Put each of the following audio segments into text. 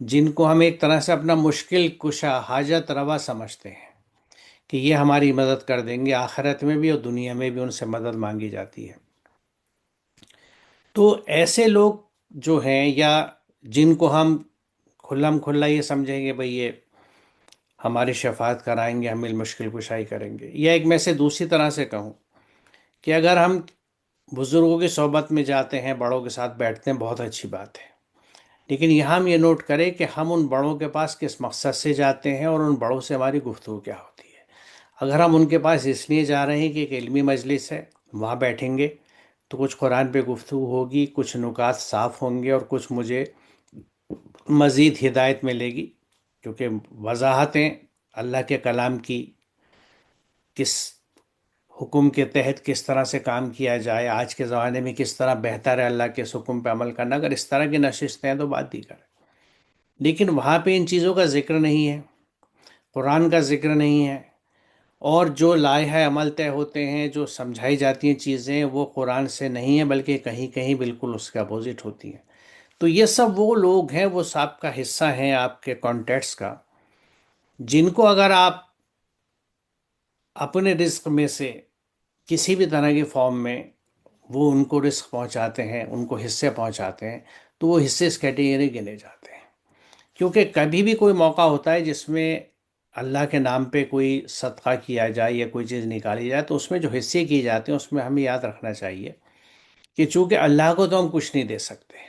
جن کو ہم ایک طرح سے اپنا مشکل کشا حاجت روا سمجھتے ہیں کہ یہ ہماری مدد کر دیں گے، آخرت میں بھی اور دنیا میں بھی ان سے مدد مانگی جاتی ہے۔ تو ایسے لوگ جو ہیں، یا جن کو ہم کھلم کھلا یہ سمجھیں گے بھئی یہ ہماری شفاعت کرائیں گے، ہمیں مشکل کشائی کریں گے، یا ایک میں سے دوسری طرح سے کہوں کہ اگر ہم بزرگوں کی صحبت میں جاتے ہیں، بڑوں کے ساتھ بیٹھتے ہیں، بہت اچھی بات ہے، لیکن یہاں ہم یہ نوٹ کریں کہ ہم ان بڑوں کے پاس کس مقصد سے جاتے ہیں اور ان بڑوں سے ہماری گفتگو کیا ہوتی ہے۔ اگر ہم ان کے پاس اس لیے جا رہے ہیں کہ ایک علمی مجلس ہے، وہاں بیٹھیں گے تو کچھ قرآن پہ گفتگو ہوگی، کچھ نکات صاف ہوں گے اور کچھ مجھے مزید ہدایت ملے گی، کیونکہ وضاحتیں اللہ کے کلام کی کس حکم کے تحت کس طرح سے کام کیا جائے، آج کے زمانے میں کس طرح بہتر ہے اللہ کے اس حکم پہ عمل کرنا، اگر اس طرح کی نشستیں ہیں تو بات دیگر ہے، لیکن وہاں پہ ان چیزوں کا ذکر نہیں ہے، قرآن کا ذکر نہیں ہے، اور جو لائحہ عمل طے ہوتے ہیں، جو سمجھائی جاتی ہیں چیزیں، وہ قرآن سے نہیں ہیں بلکہ کہیں کہیں بالکل اس کے اپوزٹ ہوتی ہیں۔ تو یہ سب وہ لوگ ہیں، وہ سب کا حصہ ہیں آپ کے کانٹیکٹس کا، جن کو اگر آپ اپنے رزق میں سے کسی بھی طرح کی فارم میں وہ ان کو رزق پہنچاتے ہیں، ان کو حصے پہنچاتے ہیں، تو وہ حصے اس کیٹیگری گنے جاتے ہیں۔ کیونکہ کبھی بھی کوئی موقع ہوتا ہے جس میں اللہ کے نام پہ کوئی صدقہ کیا جائے یا کوئی چیز نکالی جائے، تو اس میں جو حصے کیے جاتے ہیں اس میں ہمیں یاد رکھنا چاہیے کہ چونکہ اللہ کو تو ہم کچھ نہیں دے سکتے،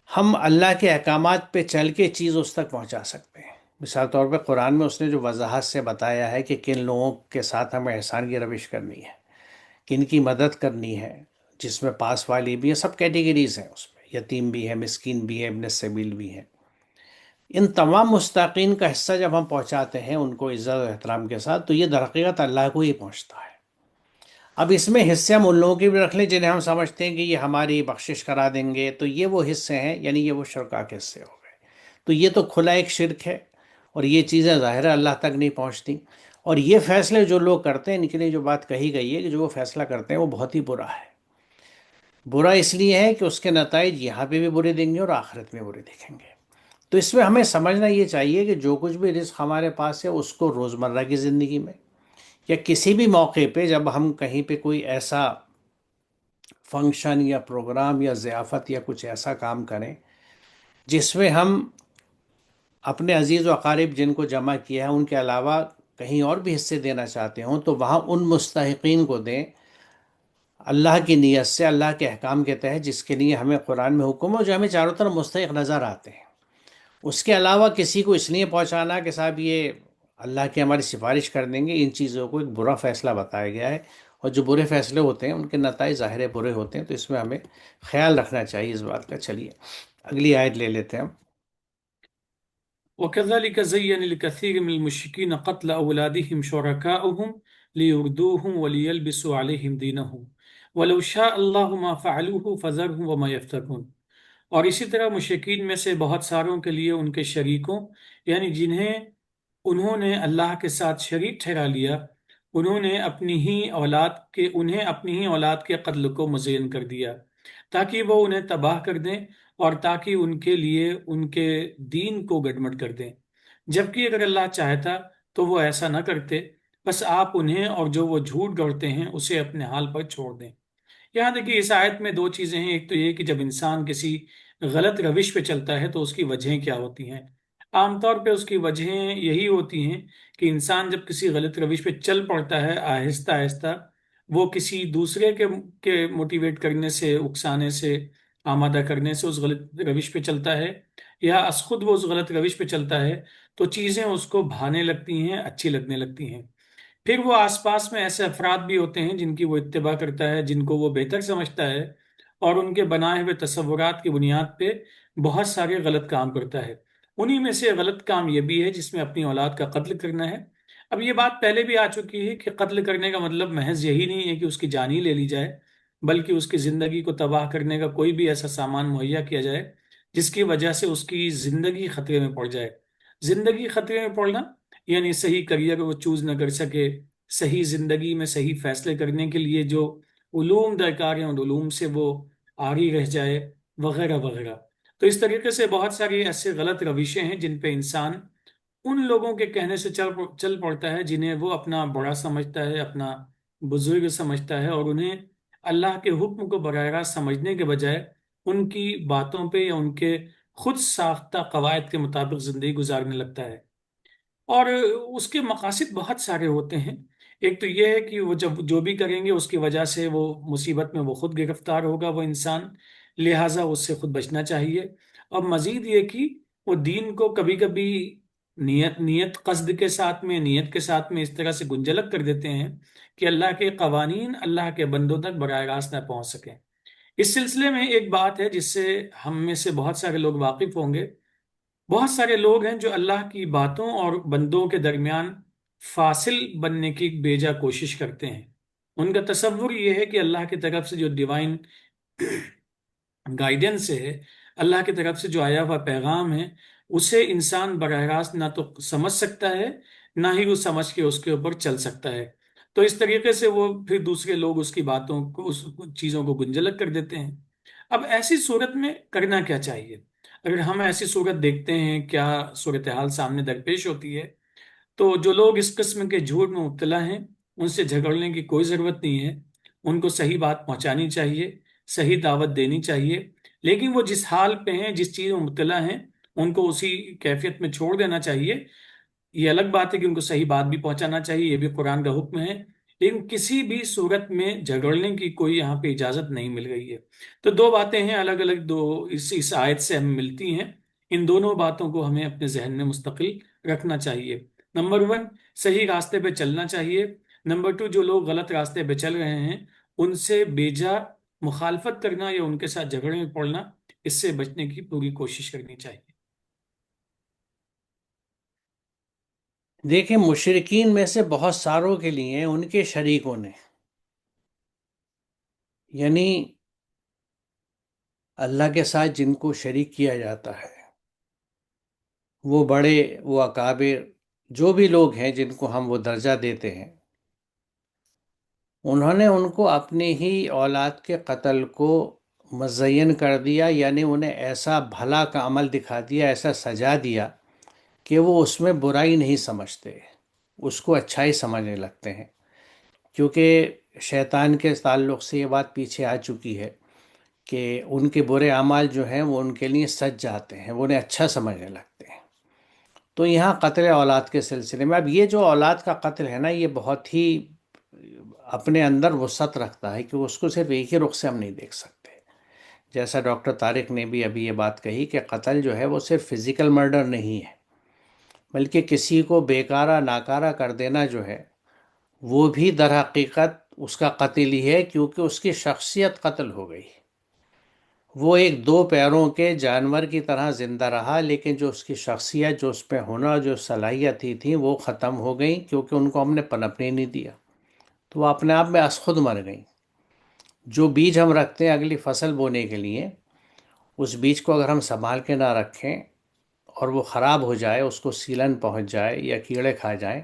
ہم اللہ کے احکامات پہ چل کے چیز اس تک پہنچا سکتے ہیں۔ مثال طور پہ قرآن میں اس نے جو وضاحت سے بتایا ہے کہ کن لوگوں کے ساتھ ہمیں احسان کی روش کرنی ہے، کن کی مدد کرنی ہے، جس میں پاس والی بھی ہے، سب کیٹیگریز ہیں اس میں، یتیم بھی ہے، مسکین بھی ہے، ابن السبیل بھی ہے۔ ان تمام مستحقین کا حصہ جب ہم پہنچاتے ہیں ان کو عزت و احترام کے ساتھ، تو یہ در حقیقت اللہ کو ہی پہنچتا ہے۔ اب اس میں حصے ہم ان لوگوں کے بھی رکھ لیں جنہیں ہم سمجھتے ہیں کہ یہ ہماری بخشش کرا دیں گے، تو یہ وہ حصے ہیں، یعنی یہ وہ شرکا کے حصے ہو گئے۔ تو یہ تو کھلا ایک شرک ہے، اور یہ چیزیں ظاہر اللہ تک نہیں پہنچتی، اور یہ فیصلے جو لوگ کرتے ہیں، ان کے لیے جو بات کہی گئی ہے کہ جو وہ فیصلہ کرتے ہیں وہ بہت ہی برا ہے۔ برا اس لیے ہے کہ اس کے نتائج یہاں پہ بھی برے دیں گے اور آخرت میں برے دکھیں گے۔ تو اس میں ہمیں سمجھنا یہ چاہیے کہ جو کچھ بھی رزق ہمارے پاس ہے اس کو روزمرہ کی زندگی میں یا کسی بھی موقع پہ جب ہم کہیں پہ کوئی ایسا فنکشن یا پروگرام یا ضیافت یا کچھ ایسا کام کریں جس میں ہم اپنے عزیز و اقارب جن کو جمع کیا ہے ان کے علاوہ کہیں اور بھی حصے دینا چاہتے ہوں، تو وہاں ان مستحقین کو دیں اللہ کی نیت سے، اللہ کے احکام کے تحت، جس کے لیے ہمیں قرآن میں حکم ہے، جو ہمیں چاروں طرف مستحق نظر آتے ہیں۔ اس کے علاوہ کسی کو اس لیے پہنچانا کہ صاحب یہ اللہ کی ہماری سفارش کر دیں گے، ان چیزوں کو ایک برا فیصلہ بتایا گیا ہے، اور جو برے فیصلے ہوتے ہیں ان کے نتائج ظاہر برے ہوتے ہیں، تو اس میں ہمیں خیال رکھنا چاہیے اس بات کا۔ چلیے اگلی آیت لے لیتے ہیں ہم۔ وكذلك زين لكثير من المشركين قتل أولادهم شركاؤهم ليردوهم وليلبسوا عليهم دينهم ولو شاء الله ما فعلوه فذرهم وما يفترون۔ اور اسی طرح مشرکین میں سے بہت ساروں کے لیے ان کے شریکوں، یعنی جنہیں انہوں نے اللہ کے ساتھ شریک ٹھہرا لیا، انہیں اپنی ہی اولاد کے قتل کو مزین کر دیا تاکہ وہ انہیں تباہ کر دیں اور تاکہ ان کے لیے ان کے دین کو گڈمڈ کر دیں، جبکہ اگر اللہ چاہتا تو وہ ایسا نہ کرتے، بس آپ انہیں اور جو وہ جھوٹ گڑھتے ہیں اسے اپنے حال پر چھوڑ دیں۔ یہاں دیکھیے اس آیت میں دو چیزیں ہیں، ایک تو یہ کہ جب انسان کسی غلط روش پہ چلتا ہے تو اس کی وجہیں کیا ہوتی ہیں۔ عام طور پہ اس کی وجہیں یہی ہوتی ہیں کہ انسان جب کسی غلط روش پہ چل پڑتا ہے، آہستہ آہستہ وہ کسی دوسرے کے موٹیویٹ کرنے سے، اکسانے سے، آمادہ کرنے سے اس غلط روش پہ چلتا ہے، یا از خود وہ اس غلط روش پہ چلتا ہے، تو چیزیں اس کو بھانے لگتی ہیں، اچھی لگنے لگتی ہیں۔ پھر وہ آس پاس میں ایسے افراد بھی ہوتے ہیں جن کی وہ اتباع کرتا ہے، جن کو وہ بہتر سمجھتا ہے، اور ان کے بنائے ہوئے تصورات کی بنیاد پہ بہت سارے غلط کام کرتا ہے۔ انہی میں سے غلط کام یہ بھی ہے جس میں اپنی اولاد کا قتل کرنا ہے۔ اب یہ بات پہلے بھی آ چکی ہے کہ قتل کرنے کا مطلب محض یہی نہیں ہے کہ اس کی جان ہی لے لی جائے، بلکہ اس کی زندگی کو تباہ کرنے کا کوئی بھی ایسا سامان مہیا کیا جائے جس کی وجہ سے اس کی زندگی خطرے میں پڑ جائے۔ زندگی خطرے میں پڑنا یعنی صحیح کریئر وہ چوز نہ کر سکے، صحیح زندگی میں صحیح فیصلے کرنے کے لیے جو علوم درکار ہیں ان علوم سے وہ عاری رہ جائے، وغیرہ وغیرہ۔ تو اس طریقے سے بہت ساری ایسے غلط روشیں ہیں جن پہ انسان ان لوگوں کے کہنے سے چل پڑتا ہے جنہیں وہ اپنا بڑا سمجھتا ہے، اپنا بزرگ سمجھتا ہے، اور انہیں اللہ کے حکم کو براہ راست سمجھنے کے بجائے ان کی باتوں پہ یا ان کے خود ساختہ قواعد کے مطابق زندگی گزارنے لگتا ہے۔ اور اس کے مقاصد بہت سارے ہوتے ہیں۔ ایک تو یہ ہے کہ وہ جب جو بھی کریں گے اس کی وجہ سے وہ مصیبت میں وہ خود گرفتار ہوگا وہ انسان، لہٰذا اس سے خود بچنا چاہیے۔ اور مزید یہ کہ وہ دین کو کبھی کبھی نیت قصد کے ساتھ میں، نیت کے ساتھ میں اس طرح سے گنجلک کر دیتے ہیں کہ اللہ کے قوانین اللہ کے بندوں تک براہ راست نہ پہنچ سکیں۔ اس سلسلے میں ایک بات ہے جس سے ہم میں سے بہت سارے لوگ واقف ہوں گے۔ بہت سارے لوگ ہیں جو اللہ کی باتوں اور بندوں کے درمیان فاصل بننے کی بیجا کوشش کرتے ہیں۔ ان کا تصور یہ ہے کہ اللہ کی طرف سے جو ڈیوائن گائیڈنس ہے، اللہ کی طرف سے جو آیا ہوا پیغام ہے، اسے انسان براہ راست نہ تو سمجھ سکتا ہے، نہ ہی وہ سمجھ کے اس کے اوپر چل سکتا ہے۔ تو اس طریقے سے وہ پھر دوسرے لوگ اس کی باتوں کو، اس چیزوں کو گنجلک کر دیتے ہیں۔ اب ایسی صورت میں کرنا کیا چاہیے؟ اگر ہم ایسی صورت دیکھتے ہیں، کیا صورتحال سامنے درپیش ہوتی ہے، تو جو لوگ اس قسم کے جھوٹ میں مبتلا ہیں ان سے جھگڑنے کی کوئی ضرورت نہیں ہے۔ ان کو صحیح بات پہنچانی چاہیے، صحیح دعوت دینی چاہیے، لیکن وہ جس حال پہ ہیں، جس چیز میں مبتلا ہیں، ان کو اسی کیفیت میں چھوڑ دینا چاہیے۔ یہ الگ بات ہے کہ ان کو صحیح بات بھی پہنچانا چاہیے، یہ بھی قرآن کا حکم ہے، لیکن کسی بھی صورت میں جھگڑنے کی کوئی یہاں پہ اجازت نہیں مل رہی ہے۔ تو دو باتیں ہیں الگ الگ، دو اس آیت سے ہمیں ملتی ہیں۔ ان دونوں باتوں کو ہمیں اپنے ذہن میں مستقل رکھنا چاہیے۔ نمبر ون، صحیح راستے پہ چلنا چاہیے۔ نمبر ٹو، جو لوگ غلط راستے پہ چل رہے ہیں ان سے بیجا مخالفت کرنا یا ان کے ساتھ جھگڑے میں پڑنا، اس سے بچنے کی پوری کوشش کرنی چاہیے۔ دیکھیں، مشرکین میں سے بہت ساروں کے لیے ان کے شریکوں نے، یعنی اللہ کے ساتھ جن کو شریک کیا جاتا ہے، وہ بڑے، وہ اکابر، جو بھی لوگ ہیں جن کو ہم وہ درجہ دیتے ہیں، انہوں نے ان کو اپنی ہی اولاد کے قتل کو مزین کر دیا، یعنی انہیں ایسا بھلا کا عمل دکھا دیا، ایسا سجا دیا کہ وہ اس میں برائی نہیں سمجھتے، اس کو اچھائی سمجھنے لگتے ہیں۔ کیونکہ شیطان کے تعلق سے یہ بات پیچھے آ چکی ہے کہ ان کے برے اعمال جو ہیں وہ ان کے لیے سج جاتے ہیں، وہ انہیں اچھا سمجھنے لگتے ہیں۔ تو یہاں قتل اولاد کے سلسلے میں، اب یہ جو اولاد کا قتل ہے نا، یہ بہت ہی اپنے اندر وسعت رکھتا ہے کہ اس کو صرف ایک ہی رخ سے ہم نہیں دیکھ سکتے۔ جیسا ڈاکٹر طارق نے بھی ابھی یہ بات کہی کہ قتل جو ہے وہ صرف فزیکل مرڈر نہیں ہے، بلکہ کسی کو بیکارہ ناکارہ کر دینا جو ہے وہ بھی در حقیقت اس کا قتل ہی ہے، کیونکہ اس کی شخصیت قتل ہو گئی۔ وہ ایک دو پیروں کے جانور کی طرح زندہ رہا، لیکن جو اس کی شخصیت، جو اس پہ ہنر، جو صلاحیتیں تھیں وہ ختم ہو گئیں، کیونکہ ان کو ہم نے پنپنے نہیں دیا، تو وہ اپنے آپ میں از خود مر گئیں۔ جو بیج ہم رکھتے ہیں اگلی فصل بونے کے لیے، اس بیج کو اگر ہم سنبھال کے نہ رکھیں اور وہ خراب ہو جائے، اس کو سیلن پہنچ جائے یا کیڑے کھا جائیں،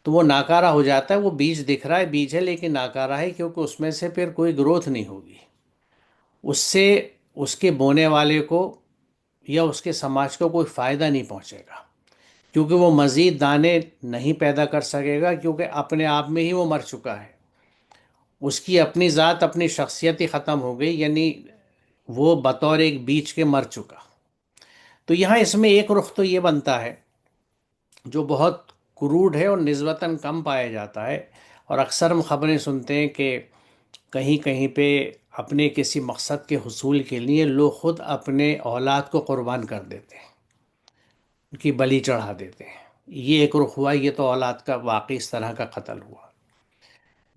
تو وہ ناکارہ ہو جاتا ہے۔ وہ بیج دکھ رہا ہے بیج ہے، لیکن ناکارہ ہے، کیونکہ اس میں سے پھر کوئی گروتھ نہیں ہوگی۔ اس سے اس کے بونے والے کو یا اس کے سماج کو کوئی فائدہ نہیں پہنچے گا، کیونکہ وہ مزید دانے نہیں پیدا کر سکے گا، کیونکہ اپنے آپ میں ہی وہ مر چکا ہے۔ اس کی اپنی ذات، اپنی شخصیت ہی ختم ہو گئی، یعنی وہ بطور ایک بیج کے مر چکا۔ تو یہاں اس میں ایک رخ تو یہ بنتا ہے جو بہت کروڈ ہے اور نسبتاً کم پایا جاتا ہے، اور اکثر ہم خبریں سنتے ہیں کہ کہیں کہیں پہ اپنے کسی مقصد کے حصول کے لیے لوگ خود اپنے اولاد کو قربان کر دیتے ہیں، ان کی بلی چڑھا دیتے ہیں۔ یہ ایک رخ ہوا، یہ تو اولاد کا واقعی اس طرح کا قتل ہوا۔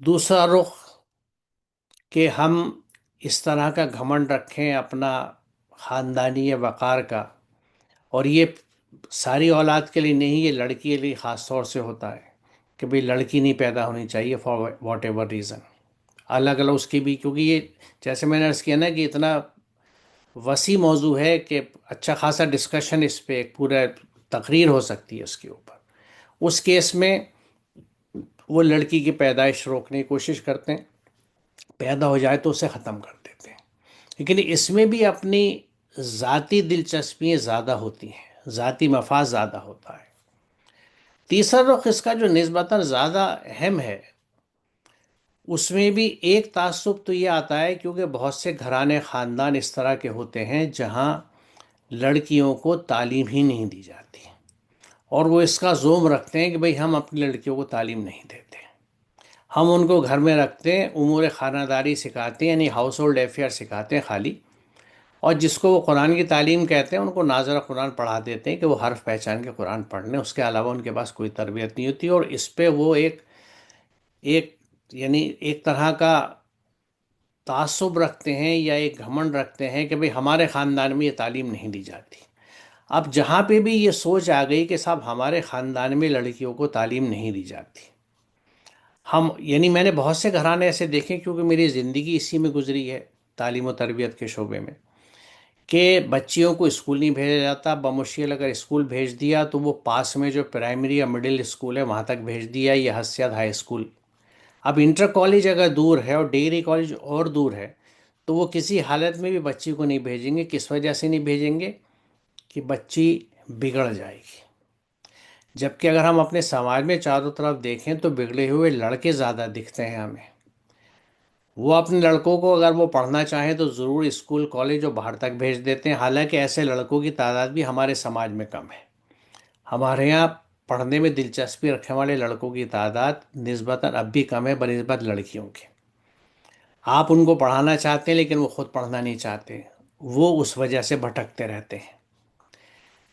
دوسرا رخ کہ ہم اس طرح کا گھمنڈ رکھیں اپنا خاندانی وقار کا، اور یہ ساری اولاد کے لیے نہیں، یہ لڑکی کے لیے خاص طور سے ہوتا ہے کہ بھئی لڑکی نہیں پیدا ہونی چاہیے فار واٹ ایور ریزن، الگ الگ اس کی بھی، کیونکہ یہ جیسے میں نے عرض کیا نا کہ اتنا وسیع موضوع ہے کہ اچھا خاصا ڈسکشن اس پہ، ایک پورا تقریر ہو سکتی ہے اس کے اوپر۔ اس کیس میں وہ لڑکی کی پیدائش روکنے کی کوشش کرتے ہیں، پیدا ہو جائے تو اسے ختم کر دیتے ہیں، لیکن اس میں بھی اپنی ذاتی دلچسپیاں زیادہ ہوتی ہیں، ذاتی مفاد زیادہ ہوتا ہے۔ تیسرا رخ اس کا جو نسبتاً زیادہ اہم ہے، اس میں بھی ایک تعصب تو یہ آتا ہے کیونکہ بہت سے گھرانے خاندان اس طرح کے ہوتے ہیں جہاں لڑکیوں کو تعلیم ہی نہیں دی جاتی، اور وہ اس کا زوم رکھتے ہیں کہ بھئی ہم اپنی لڑکیوں کو تعلیم نہیں دیتے، ہم ان کو گھر میں رکھتے ہیں، امور خانہ داری سکھاتے ہیں، یعنی ہاؤس ہولڈ افیئر سکھاتے ہیں خالی، اور جس کو وہ قرآن کی تعلیم کہتے ہیں ان کو ناظرہ قرآن پڑھا دیتے ہیں کہ وہ حرف پہچان کے قرآن پڑھ لیں، اس کے علاوہ ان کے پاس کوئی تربیت نہیں ہوتی، اور اس پہ وہ ایک یعنی ایک طرح کا تعصب رکھتے ہیں یا ایک گھمنڈ رکھتے ہیں کہ بھئی ہمارے خاندان میں یہ تعلیم نہیں دی جاتی۔ اب جہاں پہ بھی یہ سوچ آ گئی کہ صاحب ہمارے خاندان میں لڑکیوں کو تعلیم نہیں دی جاتی، یعنی میں نے بہت سے گھرانے ایسے دیکھے کیونکہ میری زندگی اسی میں گزری ہے، تعلیم و تربیت کے شعبے میں، کہ بچیوں کو اسکول نہیں بھیجا جاتا، بمشکل اگر اسکول بھیج دیا تو وہ پاس میں جو پرائمری یا مڈل اسکول ہے وہاں تک بھیج دیا، یہ حد سے زیادہ ہائی اسکول۔ اب انٹر کالج اگر دور ہے اور ڈگری کالج اور دور ہے تو وہ کسی حالت میں بھی بچی کو نہیں بھیجیں گے۔ کس وجہ سے نہیں بھیجیں گے؟ کہ بچی بگڑ جائے گی۔ جبکہ اگر ہم اپنے سماج میں چاروں طرف دیکھیں تو بگڑے ہوئے لڑکے زیادہ دکھتے ہیں ہمیں۔ وہ اپنے لڑکوں کو اگر وہ پڑھنا چاہیں تو ضرور اسکول کالج اور باہر تک بھیج دیتے ہیں، حالانکہ ایسے لڑکوں کی تعداد بھی ہمارے سماج میں کم ہے۔ ہمارے یہاں پڑھنے میں دلچسپی رکھنے والے لڑکوں کی تعداد نسبتاً اب بھی کم ہے بنسبت لڑکیوں کے۔ آپ ان کو پڑھانا چاہتے ہیں لیکن وہ خود پڑھنا نہیں چاہتے، وہ اس وجہ سے بھٹکتے رہتے ہیں۔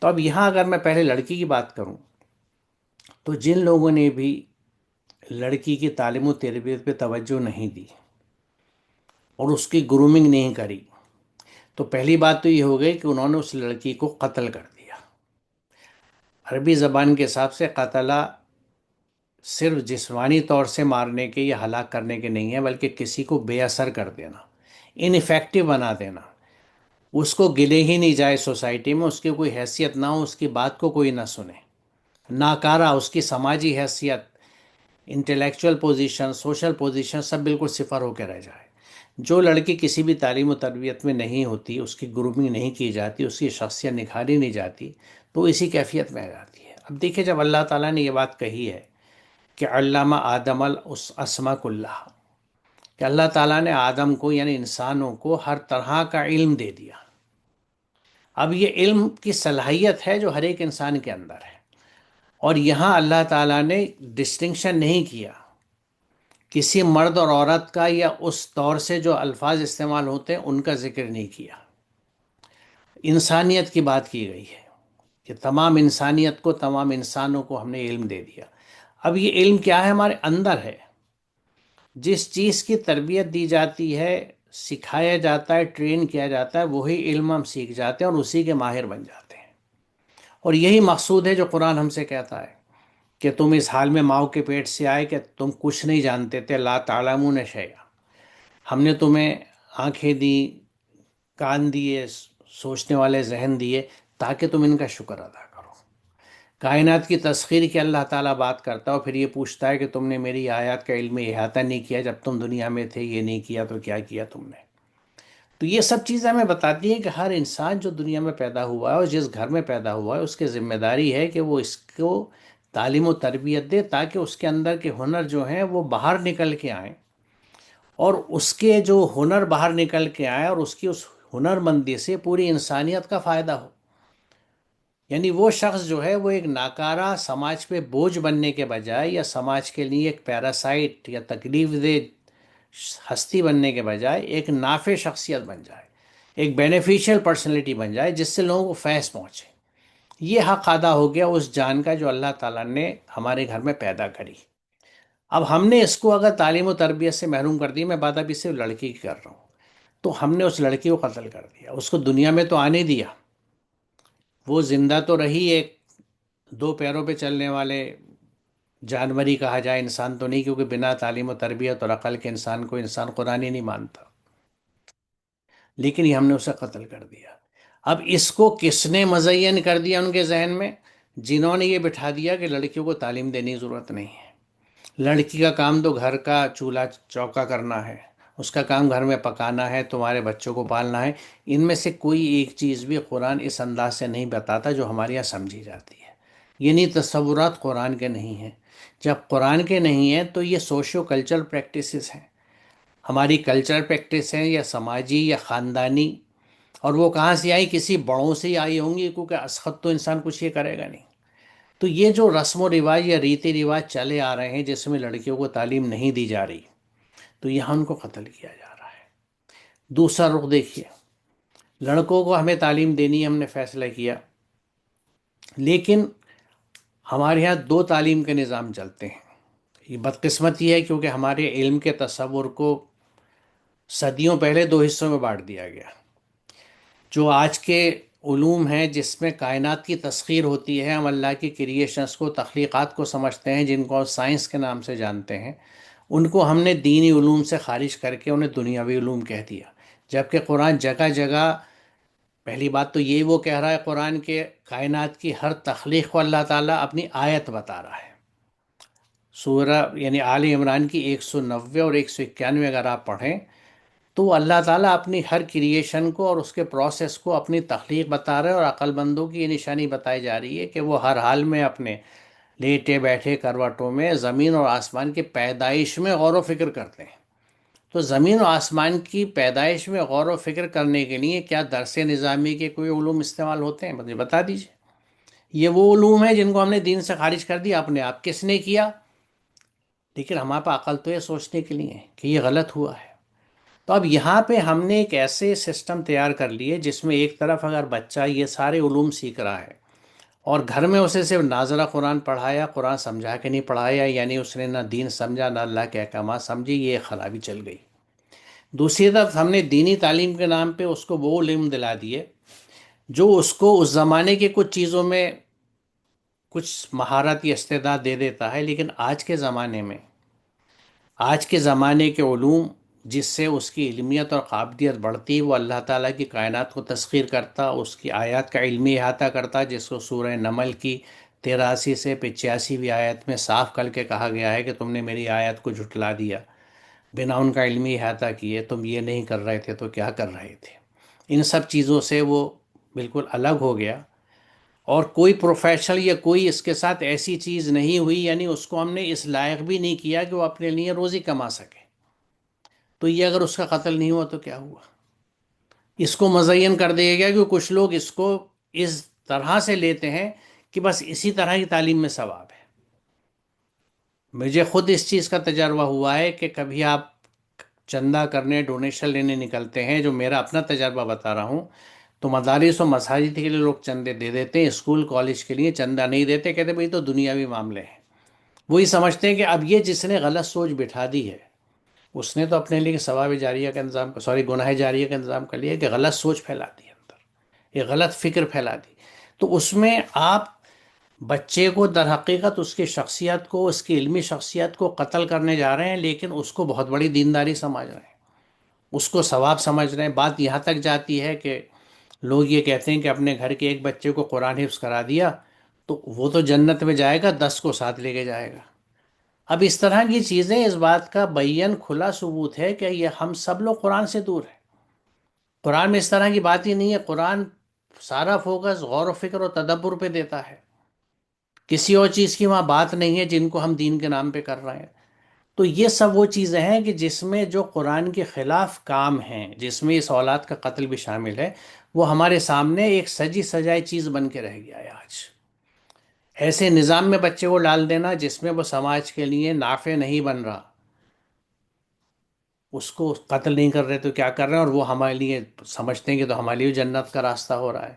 تو اب یہاں اگر میں پہلے لڑکی کی بات کروں تو جن لوگوں نے بھی لڑکی کی تعلیم و تربیت پہ توجہ نہیں دی اور اس کی گرومنگ نہیں کری، تو پہلی بات تو یہ ہو گئی کہ انہوں نے اس لڑکی کو قتل کر دیا۔ عربی زبان کے حساب سے قتلہ صرف جسمانی طور سے مارنے کے یا ہلاک کرنے کے نہیں ہے، بلکہ کسی کو بے اثر کر دینا، ان افیکٹو بنا دینا، اس کو گلے ہی نہیں جائے سوسائٹی میں، اس کی کوئی حیثیت نہ ہو، اس کی بات کو کوئی نہ سنے، ناکارہ اس کی سماجی حیثیت، انٹلیکچوئل پوزیشن، سوشل پوزیشن سب بالکل صفر ہو کے رہ جائے۔ جو لڑکی کسی بھی تعلیم و تربیت میں نہیں ہوتی، اس کی گرومنگ نہیں کی جاتی، اس کی شخصیت نکھاری نہیں جاتی، تو اسی کیفیت میں آ جاتی ہے۔ اب دیکھیں جب اللہ تعالیٰ نے یہ بات کہی ہے کہ علامہ آدم الاسماء کلہا، کہ اللہ تعالیٰ نے آدم کو یعنی انسانوں کو ہر طرح کا علم دے دیا۔ اب یہ علم کی صلاحیت ہے جو ہر ایک انسان کے اندر ہے، اور یہاں اللہ تعالیٰ نے ڈسٹنکشن نہیں کیا کسی مرد اور عورت کا، یا اس دور سے جو الفاظ استعمال ہوتے ہیں ان کا ذکر نہیں کیا، انسانیت کی بات کی گئی ہے کہ تمام انسانیت کو، تمام انسانوں کو ہم نے علم دے دیا۔ اب یہ علم کیا ہے؟ ہمارے اندر ہے، جس چیز کی تربیت دی جاتی ہے، سکھایا جاتا ہے، ٹرین کیا جاتا ہے، وہی علم ہم سیکھ جاتے ہیں اور اسی کے ماہر بن جاتے ہیں۔ اور یہی مقصود ہے جو قرآن ہم سے کہتا ہے کہ تم اس حال میں ماؤں کے پیٹ سے آئے کہ تم کچھ نہیں جانتے تھے، لا تعلمون شیئا، ہم نے تمہیں آنکھیں دی، کان دیے، سوچنے والے ذہن دیے تاکہ تم ان کا شکر ادا کرو۔ کائنات کی تسخیر کی اللہ تعالیٰ بات کرتا ہے اور پھر یہ پوچھتا ہے کہ تم نے میری آیات کا علم احاطہ نہیں کیا جب تم دنیا میں تھے، یہ نہیں کیا تو کیا کیا تم نے؟ تو یہ سب چیزیں ہمیں بتاتی ہیں کہ ہر انسان جو دنیا میں پیدا ہوا ہے اور جس گھر میں پیدا ہوا ہے اس کی ذمہ داری ہے کہ وہ اس کو تعلیم و تربیت دے تاکہ اس کے اندر کے ہنر جو ہیں وہ باہر نکل کے آئیں، اور اس کے جو ہنر باہر نکل کے آئیں اور اس کی اس ہنر مندی سے پوری انسانیت کا فائدہ ہو۔ یعنی وہ شخص جو ہے وہ ایک ناکارہ سماج پہ بوجھ بننے کے بجائے یا سماج کے لیے ایک پیراسائٹ یا تکلیف دہ ہستی بننے کے بجائے ایک نافع شخصیت بن جائے، ایک بینیفیشل پرسنالٹی بن جائے جس سے لوگوں کو فیض پہنچے۔ یہ حق ادا ہو گیا اس جان کا جو اللہ تعالیٰ نے ہمارے گھر میں پیدا کری۔ اب ہم نے اس کو اگر تعلیم و تربیت سے محروم کر دی، میں بات ابھی صرف لڑکی کی کر رہا ہوں، تو ہم نے اس لڑکی کو قتل کر دیا، اس کو دنیا میں تو آنے دیا، وہ زندہ تو رہی، ایک دو پیروں پہ چلنے والے جانور ہی کہا جائے، انسان تو نہیں، کیونکہ بنا تعلیم و تربیت اور عقل کے انسان کو انسان قرآن ہی نہیں مانتا، لیکن یہ ہم نے اسے قتل کر دیا۔ اب اس کو کس نے مزین کر دیا ان کے ذہن میں؟ جنہوں نے یہ بٹھا دیا کہ لڑکیوں کو تعلیم دینے کی ضرورت نہیں ہے، لڑکی کا کام تو گھر کا چولہا چوکا کرنا ہے، اس کا کام گھر میں پکانا ہے، تمہارے بچوں کو پالنا ہے، ان میں سے کوئی ایک چیز بھی قرآن اس انداز سے نہیں بتاتا جو ہمارے یہاں سمجھی جاتی ہے۔ یہ نہیں، تصورات قرآن کے نہیں ہیں۔ جب قرآن کے نہیں ہیں تو یہ سوشو کلچرل پریکٹسز ہیں، ہماری کلچرل پریکٹس ہیں، یا سماجی یا خاندانی، اور وہ کہاں سے آئی؟ کسی بڑوں سے ہی آئی ہوں گی، کیونکہ از خود تو انسان کچھ یہ کرے گا نہیں۔ تو یہ جو رسم و رواج یا ریتی رواج چلے آ رہے ہیں جس میں لڑکیوں کو تعلیم نہیں دی جا رہی، تو یہاں ان کو قتل کیا جا رہا ہے۔ دوسرا رخ دیکھیے، لڑکوں کو ہمیں تعلیم دینی ہے، ہم نے فیصلہ کیا، لیکن ہمارے یہاں دو تعلیم کے نظام چلتے ہیں۔ یہ بدقسمتی ہے کیونکہ ہمارے علم کے تصور کو صدیوں پہلے دو حصوں میں بانٹ دیا گیا۔ جو آج کے علوم ہیں جس میں کائنات کی تسخیر ہوتی ہے، ہم اللہ کی کریشنز کو، تخلیقات کو سمجھتے ہیں، جن کو ہم سائنس کے نام سے جانتے ہیں، ان کو ہم نے دینی علوم سے خارج کر کے انہیں دنیاوی علوم کہہ دیا۔ جبکہ قرآن جگہ جگہ، پہلی بات تو یہ وہ کہہ رہا ہے قرآن کے کائنات کی ہر تخلیق کو اللہ تعالیٰ اپنی آیت بتا رہا ہے۔ سورہ یعنی آل عمران کی 190 اور 191 اگر آپ پڑھیں تو اللہ تعالیٰ اپنی ہر کریشن کو اور اس کے پروسیس کو اپنی تخلیق بتا رہے ہیں، اور عقل مندوں کی یہ نشانی بتائی جا رہی ہے کہ وہ ہر حال میں اپنے لیٹے بیٹھے کروٹوں میں زمین اور آسمان کی پیدائش میں غور و فکر کرتے ہیں۔ تو زمین و آسمان کی پیدائش میں غور و فکر کرنے کے لیے کیا درس نظامی کے کوئی علوم استعمال ہوتے ہیں؟ مجھے بتا دیجیے۔ یہ وہ علوم ہیں جن کو ہم نے دین سے خارج کر دیا، اپنے آپ کس نے کیا؟ لیکن ہمارے پاس عقل تو یہ سوچنے کے لیے ہے کہ یہ غلط ہوا ہے۔ تو اب یہاں پہ ہم نے ایک ایسے سسٹم تیار کر لیے جس میں ایک طرف اگر بچہ یہ سارے علوم سیکھ رہا ہے اور گھر میں اسے صرف ناظرہ قرآن پڑھایا، قرآن سمجھا کے نہیں پڑھایا، یعنی اس نے نہ دین سمجھا نہ اللہ کے احکامات سمجھی، یہ خرابی چل گئی۔ دوسری طرف ہم نے دینی تعلیم کے نام پہ اس کو وہ علم دلا دیے جو اس کو اس زمانے کے کچھ چیزوں میں کچھ مہارت یا استعداد دے دیتا ہے، لیکن آج کے زمانے میں، آج کے زمانے کے علوم جس سے اس کی علمیت اور قابلیت بڑھتی، وہ اللہ تعالیٰ کی کائنات کو تسخیر کرتا، اس کی آیات کا علمی احاطہ کرتا، جس کو سورہ نمل کی 83 سے 85ویں آیت میں صاف کر کے کہا گیا ہے کہ تم نے میری آیات کو جھٹلا دیا، بنا ان کا علمی احاطہ کیے تم یہ نہیں کر رہے تھے تو کیا کر رہے تھے۔ ان سب چیزوں سے وہ بالکل الگ ہو گیا، اور کوئی پروفیشنل یا کوئی اس کے ساتھ ایسی چیز نہیں ہوئی، یعنی اس کو ہم نے اس لائق بھی نہیں کیا کہ وہ اپنے لیے روزی کما سکے۔ تو یہ اگر اس کا قتل نہیں ہوا تو کیا ہوا؟ اس کو مزین کر دیا گیا کہ کچھ لوگ اس کو اس طرح سے لیتے ہیں کہ بس اسی طرح کی تعلیم میں ثواب ہے۔ مجھے خود اس چیز کا تجربہ ہوا ہے کہ کبھی آپ چندہ کرنے، ڈونیشن لینے نکلتے ہیں، جو میرا اپنا تجربہ بتا رہا ہوں، تو مدارس و مساجد کے لیے لوگ چندے دے دیتے ہیں، اسکول کالج کے لیے چندہ نہیں دیتے، کہتے بھئی تو دنیاوی معاملے ہیں۔ وہی سمجھتے ہیں کہ اب یہ جس نے غلط سوچ بٹھا دی ہے، اس نے تو اپنے لیے ثواب جاریہ کا انتظام، گناہ جاریہ کا انتظام کر لیا، کہ غلط سوچ پھیلا دی اندر، یہ غلط فکر پھیلا دی۔ تو اس میں آپ بچے کو در حقیقت اس کی شخصیت کو، اس کی علمی شخصیت کو قتل کرنے جا رہے ہیں، لیکن اس کو بہت بڑی دینداری سمجھ رہے ہیں، اس کو ثواب سمجھ رہے ہیں۔ بات یہاں تک جاتی ہے کہ لوگ یہ کہتے ہیں کہ اپنے گھر کے ایک بچے کو قرآن حفظ کرا دیا تو وہ تو جنت میں جائے گا، 10 کو ساتھ لے کے جائے گا۔ اب اس طرح کی چیزیں، اس بات کا بین کھلا ثبوت ہے کہ یہ ہم سب لوگ قرآن سے دور ہیں۔ قرآن میں اس طرح کی بات ہی نہیں ہے، قرآن سارا فوکس غور و فکر و تدبر پہ دیتا ہے، کسی اور چیز کی وہاں بات نہیں ہے جن کو ہم دین کے نام پہ کر رہے ہیں۔ تو یہ سب وہ چیزیں ہیں کہ جس میں جو قرآن کے خلاف کام ہیں، جس میں اس اولاد کا قتل بھی شامل ہے، وہ ہمارے سامنے ایک سجی سجائی چیز بن کے رہ گیا ہے آج۔ ایسے نظام میں بچے کو ڈال دینا جس میں وہ سماج کے لیے نافع نہیں بن رہا، اس کو قتل نہیں کر رہے تو کیا کر رہے ہیں، اور وہ ہمارے لیے سمجھتے ہیں کہ تو ہمارے لیے جنت کا راستہ ہو رہا ہے،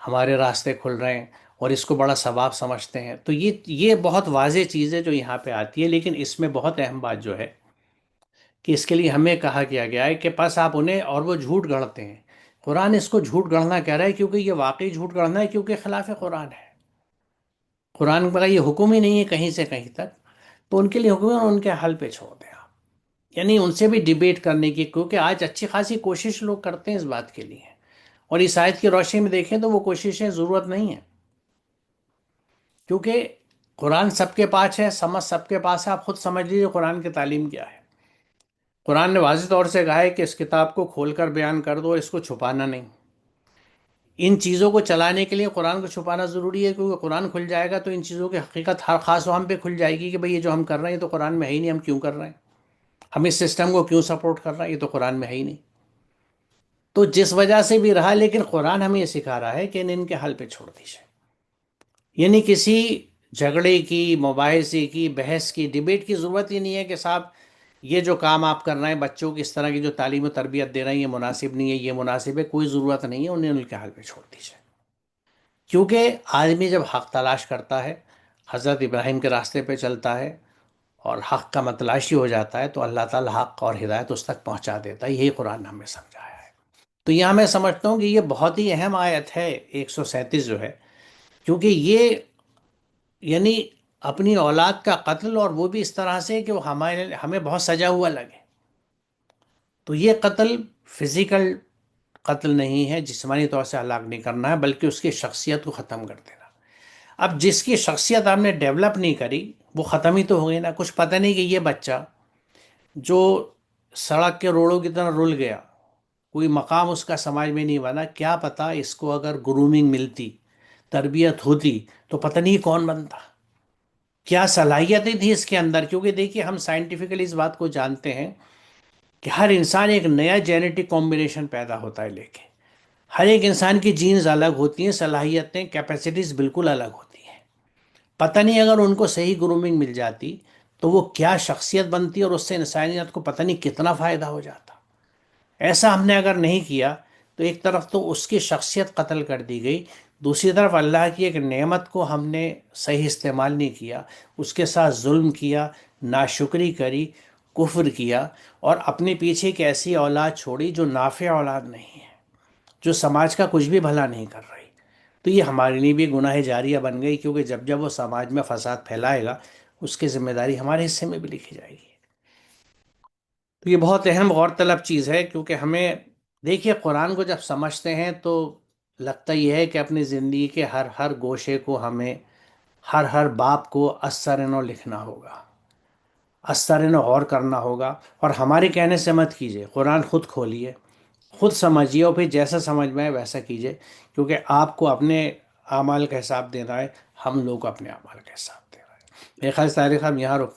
ہمارے راستے کھل رہے ہیں، اور اس کو بڑا ثواب سمجھتے ہیں۔ تو یہ بہت واضح چیز ہے جو یہاں پہ آتی ہے، لیکن اس میں بہت اہم بات جو ہے کہ اس کے لیے ہمیں کہا کیا گیا ہے کہ پس آپ انہیں، اور وہ جھوٹ گڑھتے ہیں۔ قرآن اس کو جھوٹ گڑھنا کہہ رہا ہے کیونکہ یہ واقعی جھوٹ گڑھنا ہے، کیونکہ خلاف قرآن ہے۔ قرآن کا یہ حکم ہی نہیں ہے کہیں سے کہیں تک، تو ان کے لیے حکم ہے، ان کے حل پہ چھوڑ دیں آپ، یعنی ان سے بھی ڈیبیٹ کرنے کی، کیونکہ آج اچھی خاصی کوشش لوگ کرتے ہیں اس بات کے لیے، اور اس آیت کی روشنی میں دیکھیں تو وہ کوششیں ضرورت نہیں ہے، کیونکہ قرآن سب کے پاس ہے، سمجھ سب کے پاس ہے۔ آپ خود سمجھ لیجیے قرآن کی تعلیم کیا ہے۔ قرآن نے واضح طور سے کہا ہے کہ اس کتاب کو کھول کر بیان کر دو اور اس کو چھپانا نہیں۔ ان چیزوں کو چلانے کے لیے قرآن کو چھپانا ضروری ہے، کیونکہ قرآن کھل جائے گا تو ان چیزوں کی حقیقت ہر خاص و ہم پہ کھل جائے گی کہ بھئی یہ جو ہم کر رہے ہیں یہ تو قرآن میں ہے ہی نہیں، ہم کیوں کر رہے ہیں، ہم اس سسٹم کو کیوں سپورٹ کر رہے ہیں، یہ تو قرآن میں ہے ہی نہیں۔ تو جس وجہ سے بھی رہا، لیکن قرآن ہمیں یہ سکھا رہا ہے کہ ان کے حل پہ چھوڑ دیجیے، یعنی کسی جھگڑے کی، مباحثے کی، بحث کی، ڈیبیٹ کی ضرورت ہی نہیں ہے کہ صاحب یہ جو کام آپ کر رہے ہیں، بچوں کی اس طرح کی جو تعلیم و تربیت دے رہے ہیں یہ مناسب نہیں ہے، یہ مناسب ہے، کوئی ضرورت نہیں ہے، انہیں ان کے حال پہ چھوڑ دیجیے۔ کیونکہ آدمی جب حق تلاش کرتا ہے، حضرت ابراہیم کے راستے پہ چلتا ہے اور حق کا متلاشی ہو جاتا ہے، تو اللہ تعالیٰ حق اور ہدایت اس تک پہنچا دیتا ہے، یہی قرآن نے ہمیں سمجھایا ہے۔ تو یہاں میں سمجھتا ہوں کہ یہ بہت ہی اہم آیت ہے 137 جو ہے، کیونکہ یہ یعنی اپنی اولاد کا قتل، اور وہ بھی اس طرح سے کہ وہ ہمیں بہت سجا ہوا لگے۔ تو یہ قتل فزیکل قتل نہیں ہے، جسمانی طور سے ہلاک نہیں کرنا ہے، بلکہ اس کی شخصیت کو ختم کر دینا۔ اب جس کی شخصیت آپ نے ڈیولپ نہیں کری وہ ختم ہی تو ہو گئی نا۔ کچھ پتہ نہیں کہ یہ بچہ جو سڑک کے روڑوں کی طرح رل گیا، کوئی مقام اس کا سماج میں نہیں بنا، کیا پتہ اس کو اگر گرومنگ ملتی، تربیت ہوتی، تو پتہ نہیں کون بنتا، کیا صلاحیتیں تھی اس کے اندر۔ کیونکہ دیکھیے ہم سائنٹیفکلی اس بات کو جانتے ہیں کہ ہر انسان ایک نیا جینیٹک کمبینیشن پیدا ہوتا ہے لے کے، ہر ایک انسان کی جینز الگ ہوتی ہیں، صلاحیتیں، کیپیسٹیز بالکل الگ ہوتی ہیں۔ پتہ نہیں اگر ان کو صحیح گرومنگ مل جاتی تو وہ کیا شخصیت بنتی، اور اس سے انسانیت کو پتہ نہیں کتنا فائدہ ہو جاتا۔ ایسا ہم نے اگر نہیں کیا تو ایک طرف تو اس کی شخصیت قتل کر دی گئی، دوسری طرف اللہ کی ایک نعمت کو ہم نے صحیح استعمال نہیں کیا، اس کے ساتھ ظلم کیا، ناشکری کری، کفر کیا، اور اپنے پیچھے ایک ایسی اولاد چھوڑی جو نافع اولاد نہیں ہے، جو سماج کا کچھ بھی بھلا نہیں کر رہی۔ تو یہ ہمارے لیے بھی گناہ جاریہ بن گئی، کیونکہ جب جب وہ سماج میں فساد پھیلائے گا اس کی ذمہ داری ہمارے حصے میں بھی لکھی جائے گی۔ تو یہ بہت اہم غور طلب چیز ہے، کیونکہ ہمیں دیکھیے قرآن کو جب سمجھتے ہیں تو لگتا یہ ہے کہ اپنی زندگی کے ہر ہر گوشے کو ہمیں، ہر ہر باب کو ازسرنو لکھنا ہوگا، ازسرنو غور کرنا ہوگا، اور ہمارے کہنے سے مت کیجیے، قرآن خود کھولیے، خود سمجھیے، اور پھر جیسا سمجھ میں آئے ویسا کیجیے، کیونکہ آپ کو اپنے اعمال کا حساب دینا ہے، ہم لوگ کو اپنے اعمال کا حساب دینا ہے۔ میرے خیال سے طارق صاحب یہاں رک